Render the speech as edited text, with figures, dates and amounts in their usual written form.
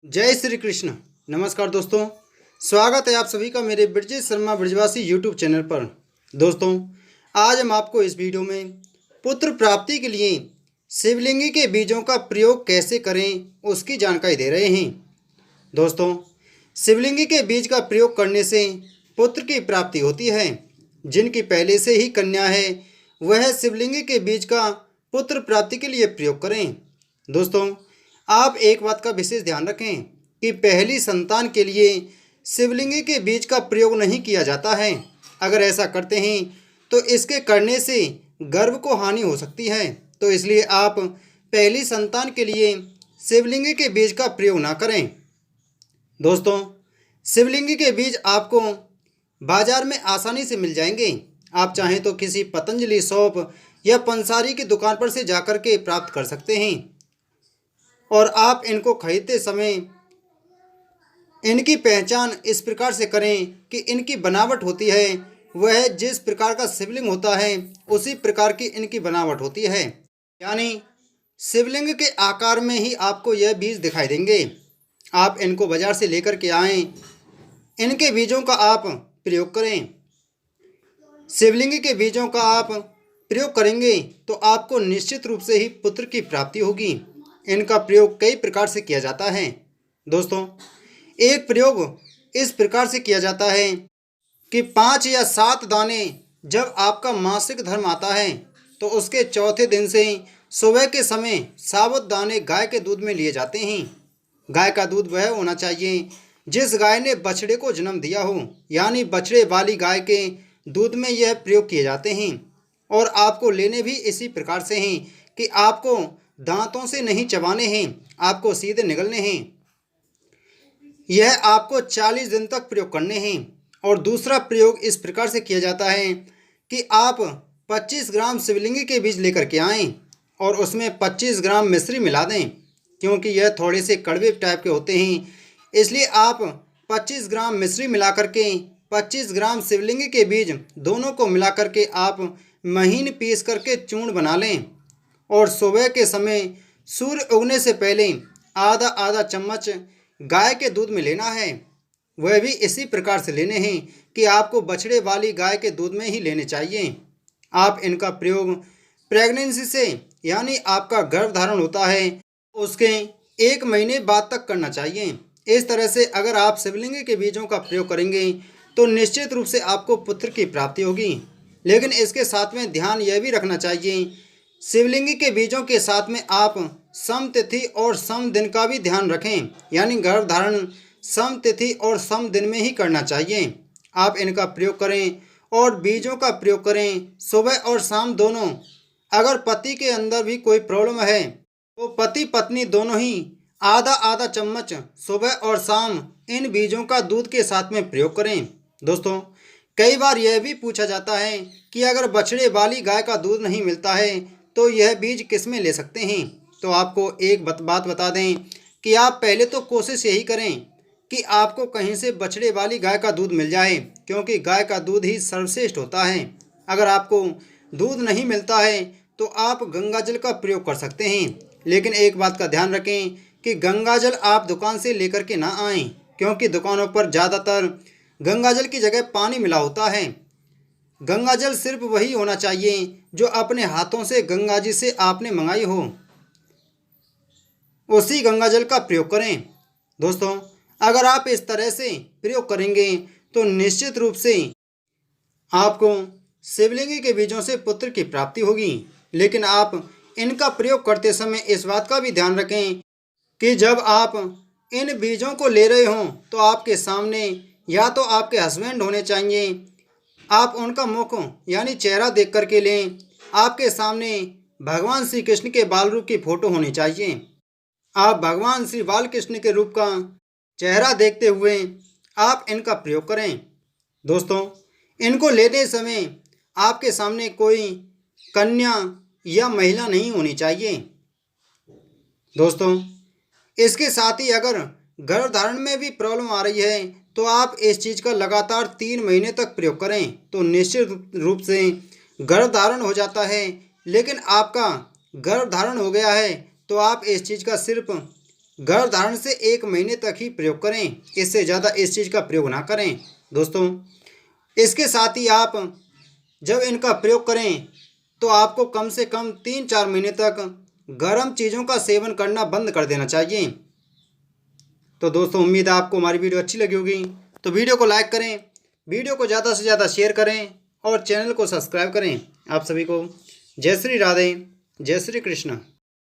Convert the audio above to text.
जय श्री कृष्ण। नमस्कार दोस्तों, स्वागत है आप सभी का मेरे ब्रजेश शर्मा ब्रजवासी यूट्यूब चैनल पर। दोस्तों, आज हम आपको इस वीडियो में पुत्र प्राप्ति के लिए शिवलिंग के बीजों का प्रयोग कैसे करें उसकी जानकारी दे रहे हैं। दोस्तों, शिवलिंग के बीज का प्रयोग करने से पुत्र की प्राप्ति होती है। जिनकी पहले से ही कन्या है वह शिवलिंग के बीज का पुत्र प्राप्ति के लिए प्रयोग करें। दोस्तों, आप एक बात का विशेष ध्यान रखें कि पहली संतान के लिए शिवलिंग के बीज का प्रयोग नहीं किया जाता है। अगर ऐसा करते हैं तो इसके करने से गर्भ को हानि हो सकती है। तो इसलिए आप पहली संतान के लिए शिवलिंग के बीज का प्रयोग ना करें। दोस्तों, शिवलिंग के बीज आपको बाजार में आसानी से मिल जाएंगे। आप चाहें तो किसी पतंजलि शॉप या पंसारी की दुकान पर से जाकर के प्राप्त कर सकते हैं। और आप इनको खरीदते समय इनकी पहचान इस प्रकार से करें कि इनकी बनावट होती है वह जिस प्रकार का शिवलिंग होता है उसी प्रकार की इनकी बनावट होती है। यानी शिवलिंग के आकार में ही आपको यह बीज दिखाई देंगे। आप इनको बाजार से लेकर के आएँ, इनके बीजों का आप प्रयोग करें। शिवलिंग के बीजों का आप प्रयोग करेंगे तो आपको निश्चित रूप से ही पुत्र की प्राप्ति होगी। इनका प्रयोग कई प्रकार से किया जाता है। दोस्तों, एक प्रयोग इस प्रकार से किया जाता है कि 5 या 7 दाने जब आपका मासिक धर्म आता है तो उसके चौथे दिन से सुबह के समय साबुत दाने गाय के दूध में लिए जाते हैं। गाय का दूध वह होना चाहिए जिस गाय ने बछड़े को जन्म दिया हो, यानी बछड़े वाली गाय के दूध में यह प्रयोग किए जाते हैं। और आपको लेने भी इसी प्रकार से हैं कि आपको दांतों से नहीं चबाने हैं, आपको सीधे निगलने हैं। यह आपको 40 दिन तक प्रयोग करने हैं। और दूसरा प्रयोग इस प्रकार से किया जाता है कि आप 25 ग्राम शिवलिंग के बीज लेकर के आएँ और उसमें 25 ग्राम मिश्री मिला दें। क्योंकि यह थोड़े से कड़वे टाइप के होते हैं, इसलिए आप 25 ग्राम मिश्री मिला करके 25 ग्राम शिवलिंग के बीज दोनों को मिला करके आप महीन पीस करके चूर्ण बना लें। और सुबह के समय सूर्य उगने से पहले आधा आधा चम्मच गाय के दूध में लेना है। वह भी इसी प्रकार से लेने हैं कि आपको बछड़े वाली गाय के दूध में ही लेने चाहिए। आप इनका प्रयोग प्रेगनेंसी से, यानी आपका गर्भ धारण होता है उसके 1 महीने बाद तक करना चाहिए। इस तरह से अगर आप शिवलिंग के बीजों का प्रयोग करेंगे तो निश्चित रूप से आपको पुत्र की प्राप्ति होगी। लेकिन इसके साथ में ध्यान यह भी रखना चाहिए, शिवलिंग के बीजों के साथ में आप सम तिथि और सम दिन का भी ध्यान रखें। यानी गर्भ धारण सम तिथि और सम दिन में ही करना चाहिए। आप इनका प्रयोग करें और बीजों का प्रयोग करें सुबह और शाम दोनों। अगर पति के अंदर भी कोई प्रॉब्लम है तो पति पत्नी दोनों ही आधा आधा चम्मच सुबह और शाम इन बीजों का दूध के साथ में प्रयोग करें। दोस्तों, कई बार यह भी पूछा जाता है कि अगर बछड़े वाली गाय का दूध नहीं मिलता है तो यह बीज किस में ले सकते हैं। तो आपको एक बात बता दें कि आप पहले तो कोशिश यही करें कि आपको कहीं से बछड़े वाली गाय का दूध मिल जाए, क्योंकि गाय का दूध ही सर्वश्रेष्ठ होता है। अगर आपको दूध नहीं मिलता है तो आप गंगा जल का प्रयोग कर सकते हैं। लेकिन एक बात का ध्यान रखें कि गंगा जल आप दुकान से लेकर के ना आएँ, क्योंकि दुकानों पर ज़्यादातर गंगा जल की जगह पानी मिला होता है। गंगा जल सिर्फ वही होना चाहिए जो अपने हाथों से गंगा जी से आपने मंगाई हो, उसी गंगा जल का प्रयोग करें। दोस्तों, अगर आप इस तरह से प्रयोग करेंगे तो निश्चित रूप से आपको शिवलिंग के बीजों से पुत्र की प्राप्ति होगी। लेकिन आप इनका प्रयोग करते समय इस बात का भी ध्यान रखें कि जब आप इन बीजों को ले रहे हों तो आपके सामने या तो आपके हस्बैंड होने चाहिए। आप उनका मुख यानी चेहरा देख कर के लें। आपके सामने भगवान श्री कृष्ण के बाल रूप की फोटो होनी चाहिए। आप भगवान श्री बाल कृष्ण के रूप का चेहरा देखते हुए आप इनका प्रयोग करें। दोस्तों, इनको लेते समय आपके सामने कोई कन्या या महिला नहीं होनी चाहिए। दोस्तों, इसके साथ ही अगर गर्भ धारण में भी प्रॉब्लम आ रही है तो आप इस चीज़ का लगातार 3 महीने तक प्रयोग करें तो निश्चित रूप से गर्भ धारण हो जाता है। लेकिन आपका गर्भ धारण हो गया है तो आप इस चीज़ का सिर्फ गर्भधारण से 1 महीने तक ही प्रयोग करें, इससे ज़्यादा इस चीज़ का प्रयोग ना करें दोस्तों। इसके साथ ही आप जब इनका प्रयोग करें तो आपको कम से कम 3-4 महीने तक गर्म चीज़ों का सेवन करना बंद कर देना चाहिए। तो दोस्तों उम्मीद है आपको हमारी वीडियो अच्छी लगी होगी, तो वीडियो को लाइक करें, वीडियो को ज़्यादा से ज़्यादा शेयर करें और चैनल को सब्सक्राइब करें। आप सभी को जय श्री राधे, जय श्री कृष्ण।